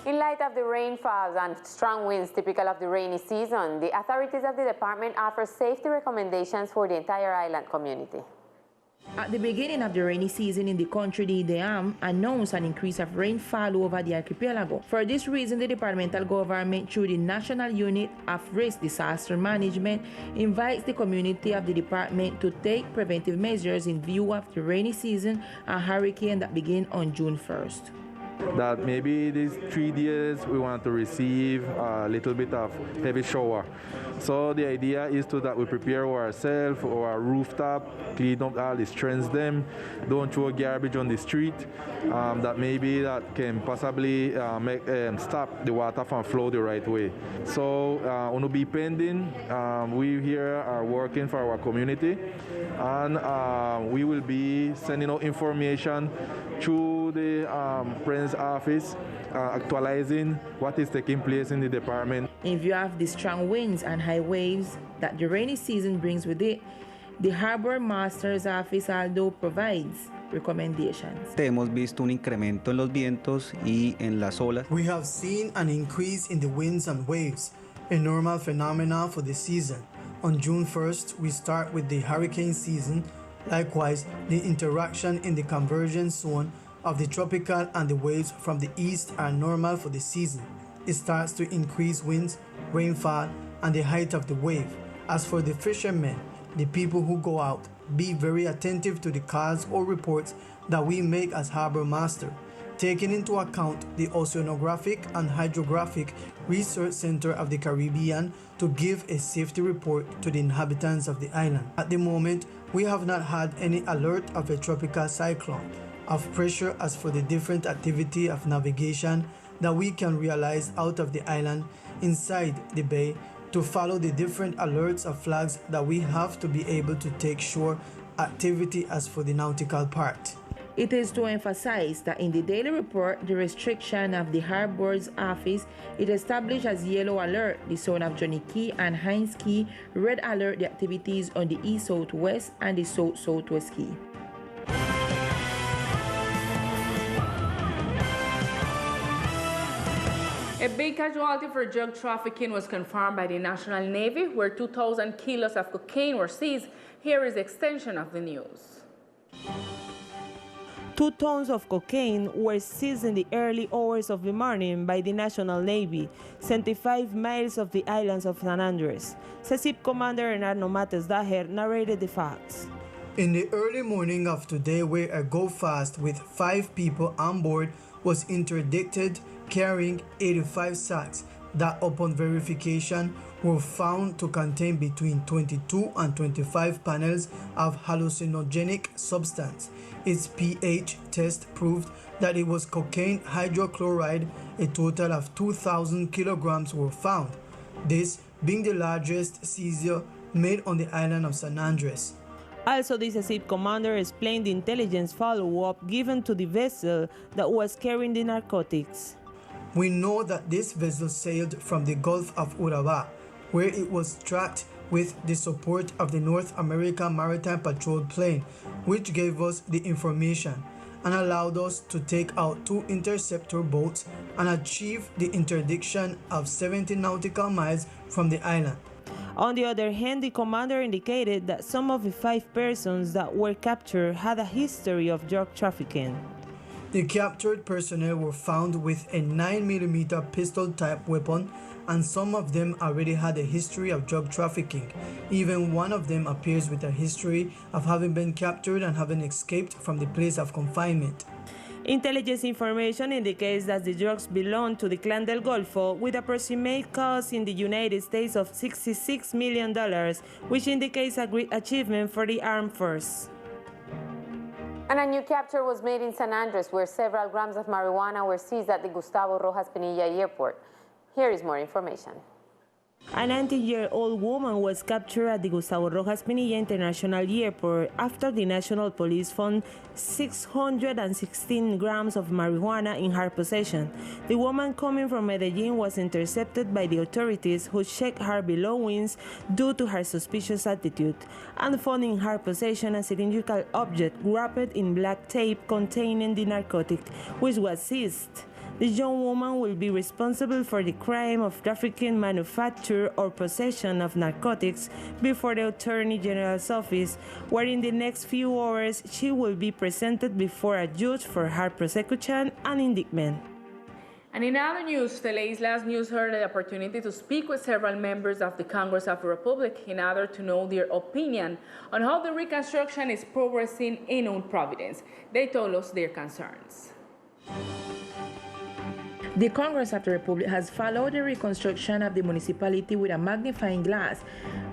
In light of the rainfalls and strong winds typical of the rainy season, the authorities of the department offer safety recommendations for the entire island community. At the beginning of the rainy season in the country, the IDEAM announced an increase of rainfall over the archipelago. For this reason, the departmental government, through the National Unit of Risk Disaster Management, invites the community of the department to take preventive measures in view of the rainy season and hurricane that begin on June 1st. That maybe these 3 days we want to receive a little bit of heavy shower. So the idea is that we prepare ourselves, our rooftop, clean up all the strands them, don't throw garbage on the street. That maybe that can possibly stop the water from flow the right way. So on to be pending, we here are working for our community, and we will be sending out information through the President's office, actualizing what is taking place in the department. In view of the strong winds and high waves that the rainy season brings with it, the Harbor Master's Office also provides recommendations. Hemos visto un incremento en los vientos y en las olas. We have seen an increase in the winds and waves, a normal phenomenon for the season. On June 1st, we start with the hurricane season. Likewise, the interaction in the convergence zone of the tropical and the waves from the east are normal for the season. It starts to increase winds, rainfall, and the height of the wave. As for the fishermen, the people who go out, be very attentive to the calls or reports that we make as harbor master, taking into account the Oceanographic and Hydrographic Research Center of the Caribbean to give a safety report to the inhabitants of the island. At the moment, we have not had any alert of a tropical cyclone of pressure. As for the different activity of navigation that we can realize out of the island inside the bay, to follow the different alerts of flags that we have to be able to take shore activity. As for the nautical part, it is to emphasize that in the daily report, the restriction of the Harbor's office, it established as yellow alert the zone of Johnny Key and Hines Key, red alert the activities on the east-southwest and the south-southwest key. A big casualty for drug trafficking was confirmed by the National Navy, where 2,000 kilos of cocaine were seized. Here is the extension of the news. 2 tons of cocaine were seized in the early hours of the morning by the National Navy, 75 miles off the islands of San Andres. SECIP Commander Hernando Mates Daher narrated the facts. In the early morning of today, where a go-fast with 5 people on board was interdicted carrying 85 sacks that, upon verification, were found to contain between 22 and 25 panels of hallucinogenic substance. Its pH test proved that it was cocaine hydrochloride. A total of 2,000 kilograms were found, this being the largest seizure made on the island of San Andres. Also, the SECIP commander explained the intelligence follow-up given to the vessel that was carrying the narcotics. We know that this vessel sailed from the Gulf of Urabá, where it was tracked with the support of the North American Maritime Patrol plane, which gave us the information and allowed us to take out 2 interceptor boats and achieve the interdiction of 70 nautical miles from the island. On the other hand, the commander indicated that some of the 5 persons that were captured had a history of drug trafficking. The captured personnel were found with a 9mm pistol-type weapon, and some of them already had a history of drug trafficking. Even one of them appears with a history of having been captured and having escaped from the place of confinement. Intelligence information indicates that the drugs belong to the Clan del Golfo, with approximate cost in the United States of $66 million, which indicates a great achievement for the armed force. And a new capture was made in San Andres, where several grams of marijuana were seized at the Gustavo Rojas Pinilla airport. Here is more information. A 90-year-old woman was captured at the Gustavo Rojas Pinilla International Airport after the National Police found 616 grams of marijuana in her possession. The woman coming from Medellin was intercepted by the authorities, who checked her belongings due to her suspicious attitude, and found in her possession a cylindrical object wrapped in black tape containing the narcotic, which was seized. The young woman will be responsible for the crime of trafficking, manufacture, or possession of narcotics before the Attorney General's office, where in the next few hours she will be presented before a judge for her prosecution and indictment. And in other news, Teleislas News heard the opportunity to speak with several members of the Congress of the Republic in order to know their opinion on how the reconstruction is progressing in Old Providence. They told us their concerns. The Congress of the Republic has followed the reconstruction of the municipality with a magnifying glass.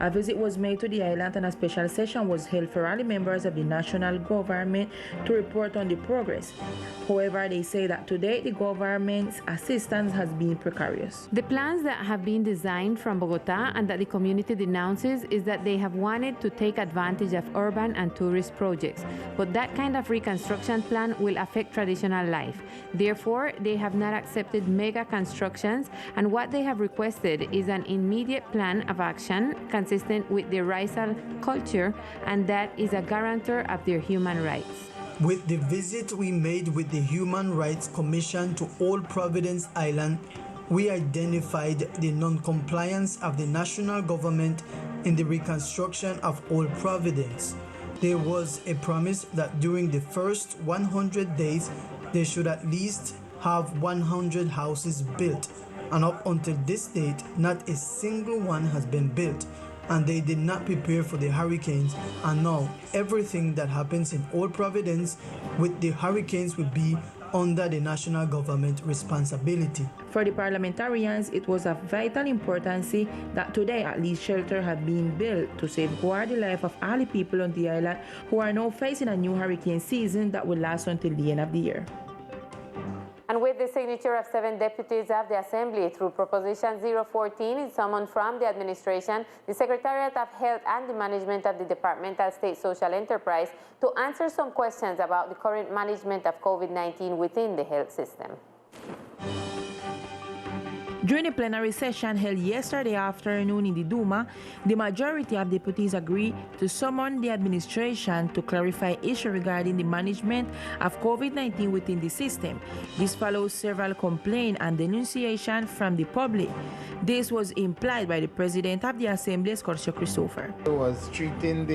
A visit was made to the island and a special session was held for all the members of the national government to report on the progress. However, they say that today the government's assistance has been precarious. The plans that have been designed from Bogota and that the community denounces is that they have wanted to take advantage of urban and tourist projects, but that kind of reconstruction plan will affect traditional life. Therefore, they have not accepted mega constructions, and what they have requested is an immediate plan of action consistent with their racial culture, and that is a guarantor of their human rights. With the visit we made with the Human Rights Commission to Old Providence Island, we identified the non-compliance of the national government in the reconstruction of Old Providence. There was a promise that during the first 100 days, they should at least have 100 houses built, and up until this date, not a single one has been built, and they did not prepare for the hurricanes, and now everything that happens in Old Providence with the hurricanes will be under the national government responsibility. For the parliamentarians, it was of vital importance that today at least shelters have been built to safeguard the life of all the people on the island who are now facing a new hurricane season that will last until the end of the year. And with the signature of 7 deputies of the Assembly through Proposition 014 is summoned from the administration, the Secretariat of Health and the management of the Departmental State Social Enterprise to answer some questions about the current management of COVID-19 within the health system. During the plenary session held yesterday afternoon in the Duma, the majority of deputies agreed to summon the administration to clarify issues regarding the management of COVID-19 within the system. This follows several complaints and denunciations from the public. This was implied by the President of the Assembly, Scorsese Christopher. It was treating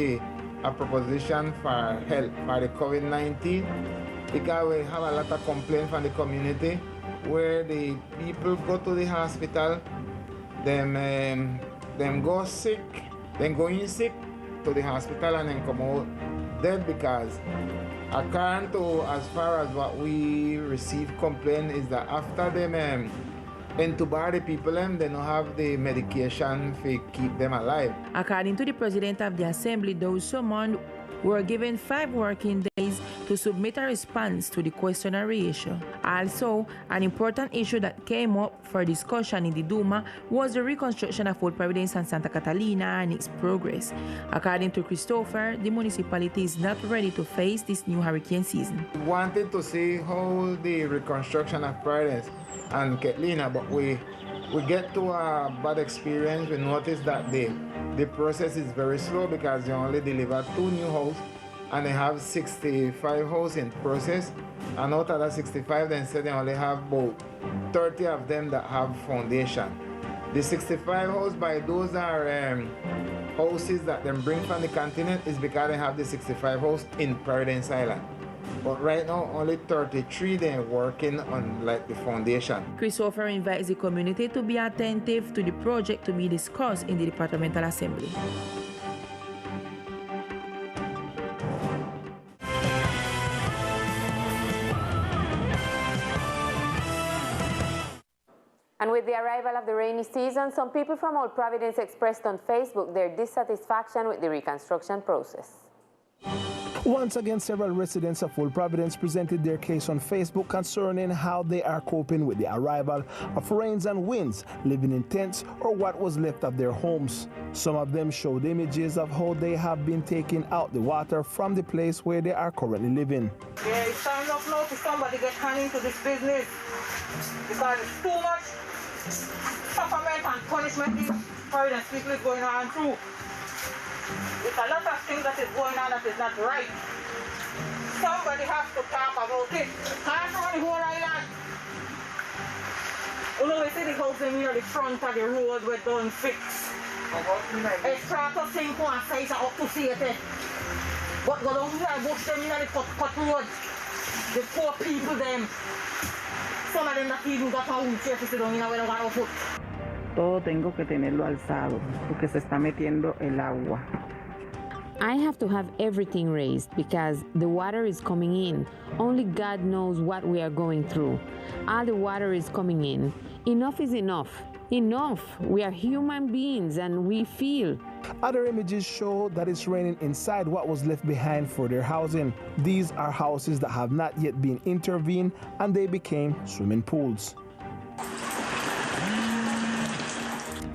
a proposition for help for the COVID-19 because we have a lot of complaints from the community where the people go to the hospital, them go sick, then go in sick to the hospital and then come out dead because according to as far as what we receive complaint is that after them intubate the people, they don't have the medication to keep them alive. According to the President of the Assembly, those summoned were given 5 working days to submit a response to the questionnaire issue. Also, an important issue that came up for discussion in the Duma was the reconstruction of Old Providence and Santa Catalina and its progress. According to Christopher, the municipality is not ready to face this new hurricane season. We wanted to see how the reconstruction of Providence and Catalina, but we get to a bad experience. We noticed that the process is very slow because they only deliver 2 new houses and they have 65 houses in process, and out of that 65 they said they only have about 30 of them that have foundation. The 65 houses, by those are houses that they bring from the continent, is because they have the 65 houses in Providence Island. But right now, only 33 they're working on like the foundation. Christopher invites the community to be attentive to the project to be discussed in the Departmental Assembly. And with the arrival of the rainy season, some people from Old Providence expressed on Facebook their dissatisfaction with the reconstruction process. Once again, several residents of Old Providence presented their case on Facebook concerning how they are coping with the arrival of rains and winds, living in tents or what was left of their homes. Some of them showed images of how they have been taking out the water from the place where they are currently living. Yeah, it's time enough now for somebody to get hand into this business because it's too much sufferment and punishment these Providence people is going on through. There's a lot of things that is going on that is not right. Somebody has to talk about it. Can't run the whole island. You know, we see the house in here, the front of the road where done fix. It's trying to think one size up to see it. But go down here, bush them in the cut road. The poor people them. Some of them that even got a wheelchair to sit down in where they want to foot. Todo tengo que tenerlo alzado porque se está metiendo el agua. I have to have everything raised because the water is coming in. Only God knows what we are going through. All the water is coming in. Enough is enough. Enough. We are human beings and we feel. Other images show that it's raining inside what was left behind for their housing. These are houses that have not yet been intervened and they became swimming pools.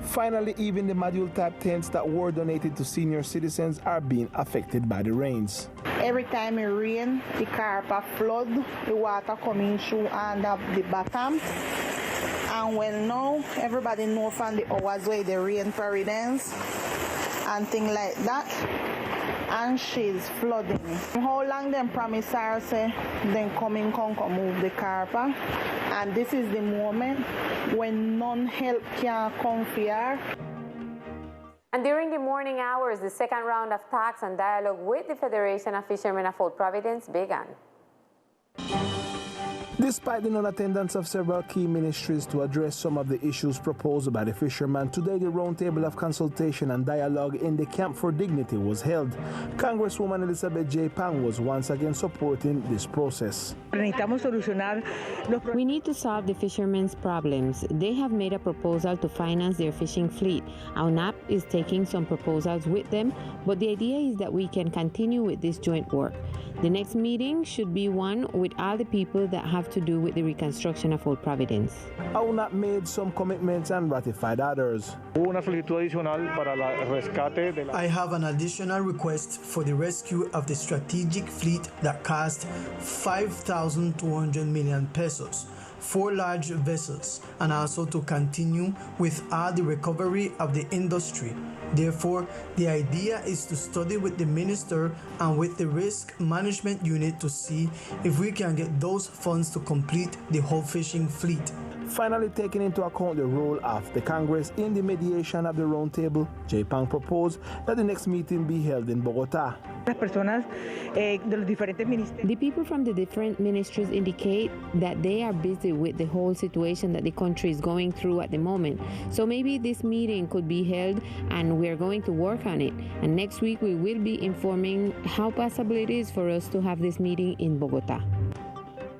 Finally, even the module-type tents that were donated to senior citizens are being affected by the rains. Every time it rains, the carpet flood, the water coming through under the bottom. And well, now everybody know from the hours where the rain Providence and things like that. And she's flooding. How long them promise her say then come move the carpet, and this is the moment when none help can come for her. And during the morning hours, the second round of talks and dialogue with the Federation of Fishermen of Old Providence began. Despite the non-attendance of several key ministries to address some of the issues proposed by the fishermen, today the roundtable of consultation and dialogue in the Camp for Dignity was held. Congresswoman Elizabeth J. Pang was once again supporting this process. We need to solve the fishermen's problems. They have made a proposal to finance their fishing fleet. UNAP is taking some proposals with them, but the idea is that we can continue with this joint work. The next meeting should be one with all the people that have to do with the reconstruction of Old Providence. UNAP made some commitments and ratified others. I have an additional request for the rescue of the strategic fleet that cost 5,200 million pesos, 4 large vessels, and also to continue with all the recovery of the industry. Therefore, the idea is to study with the minister and with the risk management unit to see if we can get those funds to complete the whole fishing fleet. Finally, taking into account the role of the Congress in the mediation of the roundtable, J. Pang proposed that the next meeting be held in Bogota. The people from the different ministries indicate that they are busy with the whole situation that the country is going through at the moment. So maybe this meeting could be held and we are going to work on it. And next week we will be informing how possible it is for us to have this meeting in Bogota.